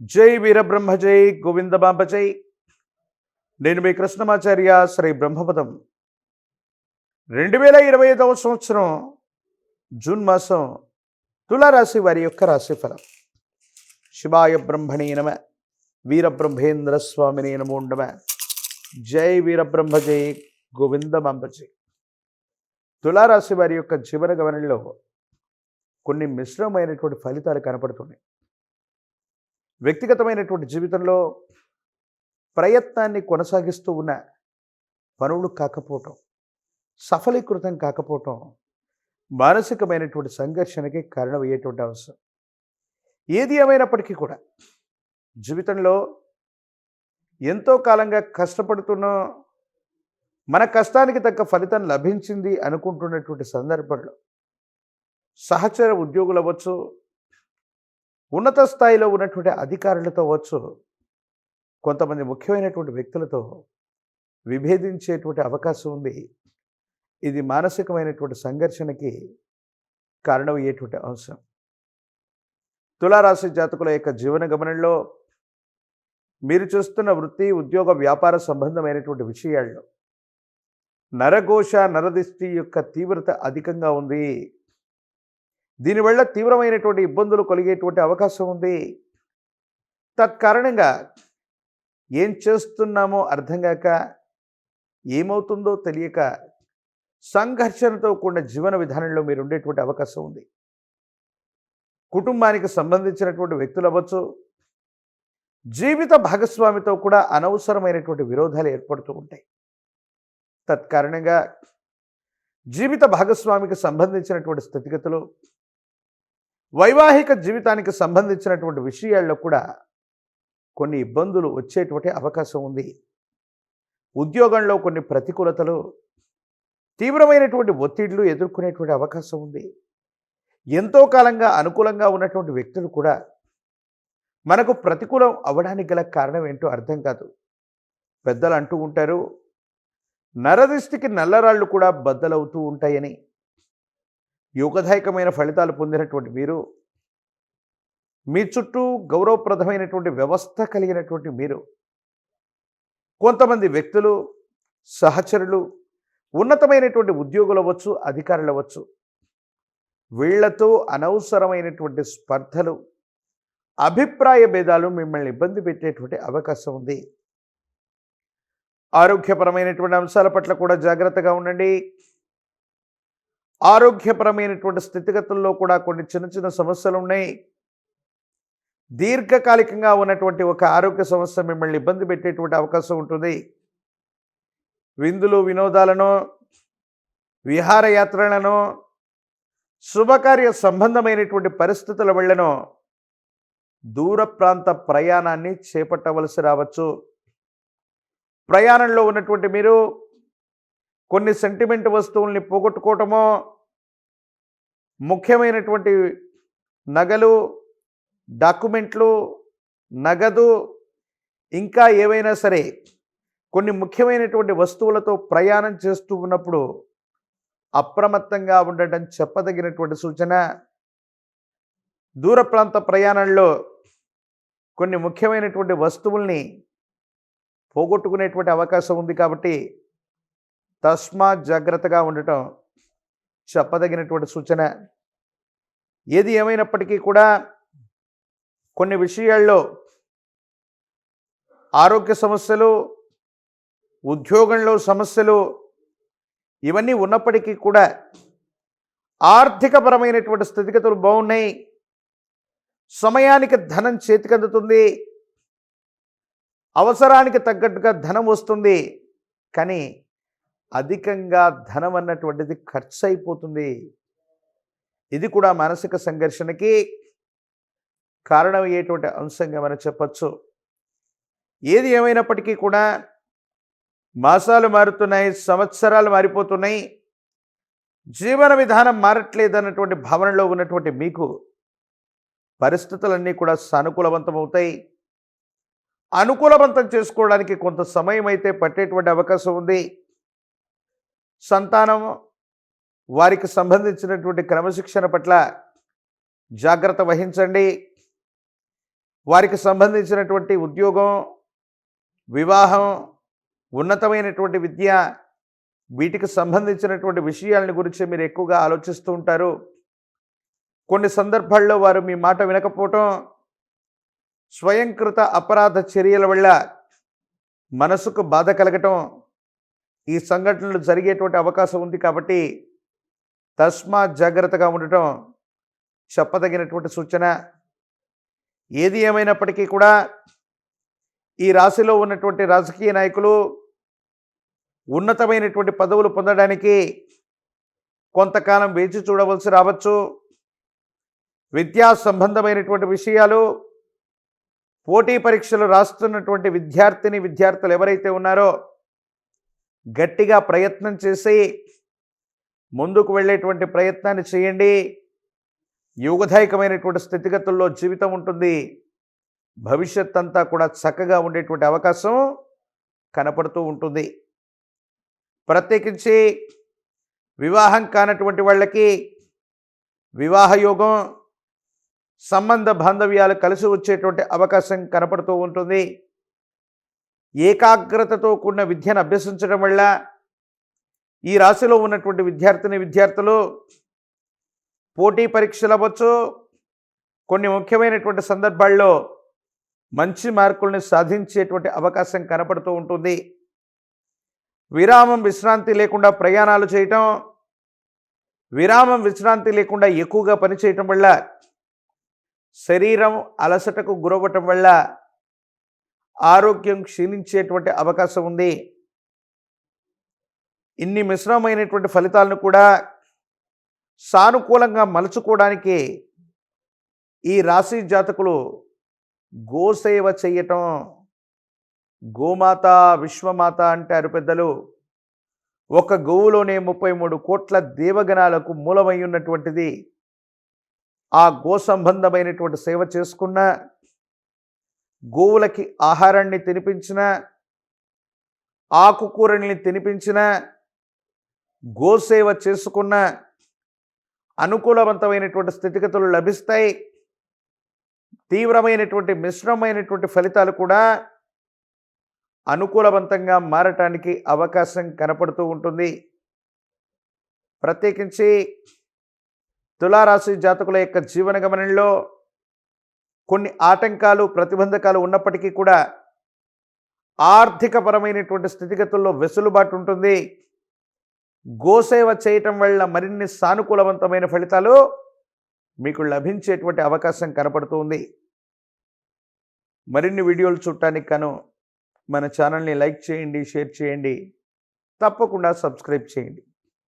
జై వీరబ్రహ్మ జై గోవిందమాంబ జై. నేను మీ కృష్ణమాచార్య శ్రీ బ్రహ్మపదం. 2025 సంవత్సరం జూన్ మాసం తులారాశి వారి యొక్క రాశిఫలం. శివాయ బ్రహ్మణే నమ, వీరబ్రహ్మేంద్ర స్వామినే నమో నమ. జై వీరబ్రహ్మ జై గోవిందమాంబ జై. తులారాశి వారి యొక్క జీవన గమనంలో కొన్ని మిశ్రమైనటువంటి ఫలితాలు కనపడుతున్నాయి. వ్యక్తిగతమైనటువంటి జీవితంలో ప్రయత్నాన్ని కొనసాగిస్తూ ఉన్న పనులు కాకపోవటం, సఫలీకృతం కాకపోవటం మానసికమైనటువంటి సంఘర్షణకి కారణమయ్యేటువంటి అంశం. ఏది ఏమైనప్పటికీ కూడా జీవితంలో ఎంతో కాలంగా కష్టపడుతున్నా మన కష్టానికి తగ్గ ఫలితం లభించింది అనుకుంటున్నటువంటి సందర్భంలో సహచర ఉద్యోగులు అవ్వచ్చు, ఉన్నత స్థాయిలో ఉన్నటువంటి అధికారులతో అవ్వచ్చు, కొంతమంది ముఖ్యమైనటువంటి వ్యక్తులతో విభేదించేటువంటి అవకాశం ఉంది. ఇది మానసికమైనటువంటి సంఘర్షణకి కారణమయ్యేటువంటి అంశం. తులారాశి జాతకుల యొక్క జీవన గమనంలో మీరు చూస్తున్న వృత్తి, ఉద్యోగ, వ్యాపార సంబంధమైనటువంటి విషయాల్లో నరఘోష, నరదిష్టి యొక్క తీవ్రత అధికంగా ఉంది. దీనివల్ల తీవ్రమైనటువంటి ఇబ్బందులు కలిగేటువంటి అవకాశం ఉంది. తత్కారణంగా ఏం చేస్తున్నామో అర్థం కాక, ఏమవుతుందో తెలియక సంఘర్షణతో కూడిన జీవన విధానంలో మీరు ఉండేటువంటి అవకాశం ఉంది. కుటుంబానికి సంబంధించినటువంటి వ్యక్తులు అవ్వచ్చు, జీవిత భాగస్వామితో కూడా అనవసరమైనటువంటి విరోధాలు ఏర్పడుతూ ఉంటాయి. తత్కారణంగా జీవిత భాగస్వామికి సంబంధించినటువంటి స్థితిగతులు, వైవాహిక జీవితానికి సంబంధించినటువంటి విషయాల్లో కూడా కొన్ని ఇబ్బందులు వచ్చేటువంటి అవకాశం ఉంది. ఉద్యోగంలో కొన్ని ప్రతికూలతలు, తీవ్రమైనటువంటి ఒత్తిళ్లు ఎదుర్కొనేటువంటి అవకాశం ఉంది. ఎంతో కాలంగా అనుకూలంగా ఉన్నటువంటి వ్యక్తులు కూడా మనకు ప్రతికూలం అవ్వడానికి గల కారణం ఏంటో అర్థం కాదు. పెద్దలు అంటూ ఉంటారు, నరదిష్టికి నల్లరాళ్ళు కూడా బద్దలవుతూ ఉంటాయని. యోగదాయకమైన ఫలితాలు పొందినటువంటి మీరు, మీ చుట్టూ గౌరవప్రదమైనటువంటి వ్యవస్థ కలిగినటువంటి మీరు, కొంతమంది వ్యక్తులు, సహచరులు, ఉన్నతమైనటువంటి ఉద్యోగులు అవ్వచ్చు, అధికారులు అవ్వచ్చు, వీళ్లతో అనవసరమైనటువంటి స్పర్ధలు, అభిప్రాయ భేదాలు మిమ్మల్ని ఇబ్బంది పెట్టేటువంటి అవకాశం ఉంది. ఆరోగ్యపరమైనటువంటి అంశాల పట్ల కూడా జాగ్రత్తగా ఉండండి. ఆరోగ్యపరమైనటువంటి స్థితిగతుల్లో కూడా కొన్ని చిన్న చిన్న సమస్యలు ఉన్నాయి. దీర్ఘకాలికంగా ఉన్నటువంటి ఒక ఆరోగ్య సమస్య మిమ్మల్ని ఇబ్బంది పెట్టేటువంటి అవకాశం ఉంటుంది. విందులు, వినోదాలను, విహారయాత్రలను, శుభకార్య సంబంధమైనటువంటి పరిస్థితుల వల్లనో దూర ప్రాంత ప్రయాణాన్ని చేపట్టవలసి రావచ్చు. ప్రయాణంలో ఉన్నటువంటి మీరు కొన్ని సెంటిమెంట్ వస్తువుల్ని పోగొట్టుకోవటమో, ముఖ్యమైనటువంటి నగలు, డాక్యుమెంట్లు, నగదు, ఇంకా ఏవైనా సరే కొన్ని ముఖ్యమైనటువంటి వస్తువులతో ప్రయాణం చేస్తూ ఉన్నప్పుడు అప్రమత్తంగా ఉండటం చెప్పదగినటువంటి సూచన. దూర ప్రాంత ప్రయాణంలో కొన్ని ముఖ్యమైనటువంటి వస్తువుల్ని పోగొట్టుకునేటువంటి అవకాశం ఉంది. కాబట్టి తస్మాత్ జాగ్రత్తగా ఉండటం చెప్పదగినటువంటి సూచన. ఏది ఏమైనప్పటికీ కూడా కొన్ని విషయాల్లో ఆరోగ్య సమస్యలు, ఉద్యోగంలో సమస్యలు ఇవన్నీ ఉన్నప్పటికీ కూడా ఆర్థికపరమైనటువంటి స్థితిగతులు బాగున్నాయి. సమయానికి ధనం చేతికందుతుంది, అవసరానికి తగ్గట్టుగా ధనం వస్తుంది. కానీ అధికంగా ధనం అన్నటువంటిది ఖర్చు అయిపోతుంది. ఇది కూడా మానసిక సంఘర్షణకి కారణమయ్యేటువంటి అంశంగా మనం చెప్పచ్చు. ఏది ఏమైనప్పటికీ కూడా మాసాలు మారుతున్నాయి, సంవత్సరాలు మారిపోతున్నాయి, జీవన విధానం మారట్లేదన్నటువంటి భావనలో ఉన్నటువంటి మీకు పరిస్థితులన్నీ కూడా సానుకూలవంతమవుతాయి. అనుకూలవంతం చేసుకోవడానికి కొంత సమయం అయితే పట్టేటువంటి అవకాశం ఉంది. సంతానం, వారికి సంబంధించినటువంటి క్రమశిక్షణ పట్ల జాగ్రత్త వహించండి. వారికి సంబంధించినటువంటి ఉద్యోగం, వివాహం, ఉన్నతమైనటువంటి విద్య, వీటికి సంబంధించినటువంటి విషయాలని గురించి మీరు ఎక్కువగా ఆలోచిస్తూ ఉంటారు. కొన్ని సందర్భాల్లో వారు మీ మాట వినకపోవటం, స్వయంకృత అపరాధ చర్యల వల్ల మనసుకు బాధ కలగటం, ఈ సంఘటనలు జరిగేటువంటి అవకాశం ఉంది. కాబట్టి తస్మాత్ జాగ్రత్తగా ఉండటం చెప్పదగినటువంటి సూచన. ఏది ఏమైనప్పటికీ కూడా ఈ రాశిలో ఉన్నటువంటి రాజకీయ నాయకులు ఉన్నతమైనటువంటి పదవులు పొందడానికి కొంతకాలం వేచి చూడవలసి రావచ్చు. విద్యా సంబంధమైనటువంటి విషయాలు, పోటీ పరీక్షలు రాస్తున్నటువంటి విద్యార్థులు ఎవరైతే ఉన్నారో గట్టిగా ప్రయత్నం చేసి ముందుకు వెళ్ళేటువంటి ప్రయత్నాన్ని చేయండి. యోగదాయకమైనటువంటి స్థితిగతుల్లో జీవితం ఉంటుంది. భవిష్యత్ అంతా కూడా చక్కగా ఉండేటువంటి అవకాశం కనపడుతూ ఉంటుంది. ప్రత్యేకించి వివాహం కానటువంటి వాళ్ళకి వివాహ యోగం, సంబంధ బాంధవ్యాలు కలిసి వచ్చేటువంటి అవకాశం కనపడుతూ ఉంటుంది. ఏకాగ్రతతో కూడిన విద్యను అభ్యసించడం వల్ల ఈ రాశిలో ఉన్నటువంటి విద్యార్థులు పోటీ పరీక్షలు అవ్వచ్చు, కొన్ని ముఖ్యమైనటువంటి సందర్భాల్లో మంచి మార్కుల్ని సాధించేటువంటి అవకాశం కనపడుతూ ఉంటుంది. విరామం విశ్రాంతి లేకుండా ప్రయాణాలు చేయటం, విరామం విశ్రాంతి లేకుండా ఎక్కువగా పనిచేయటం వల్ల శరీరం అలసటకు గురవ్వటం వల్ల ఆరోగ్యం క్షీణించేటువంటి అవకాశం ఉంది. ఇన్ని మిశ్రమమైనటువంటి ఫలితాలను కూడా సానుకూలంగా మలుచుకోవడానికి ఈ రాశి జాతకులు గోసేవ చెయ్యటం, గోమాత విశ్వమాత అంటారు పెద్దలు. ఒక గోవులోనే 33 కోట్ల దేవగణాలకు మూలమై ఉన్నటువంటిది. ఆ గో సంబంధమైనటువంటి సేవ చేసుకున్న, గోవులకి ఆహారాన్ని తినిపించిన, ఆకుకూరల్ని తినిపించిన, గోసేవ చేసుకున్న అనుకూలవంతమైనటువంటి స్థితిగతులు లభిస్తాయి. తీవ్రమైనటువంటి మిశ్రమైనటువంటి ఫలితాలు కూడా అనుకూలవంతంగా మారటానికి అవకాశం కనపడుతూ ఉంటుంది. ప్రత్యేకించి తులారాశి జాతకుల యొక్క జీవన గమనంలో కొన్ని ఆటంకాలు, ప్రతిబంధకాలు ఉన్నప్పటికీ కూడా ఆర్థికపరమైనటువంటి స్థితిగతుల్లో వెసులుబాటు ఉంటుంది. గోసేవ చేయటం వల్ల మరిన్ని సానుకూలవంతమైన ఫలితాలు మీకు లభించేటువంటి అవకాశం కనపడుతుంది. మరిన్ని వీడియోలు చూడటానికి గాను మన ఛానల్ని లైక్ చేయండి, షేర్ చేయండి, తప్పకుండా సబ్స్క్రైబ్ చేయండి.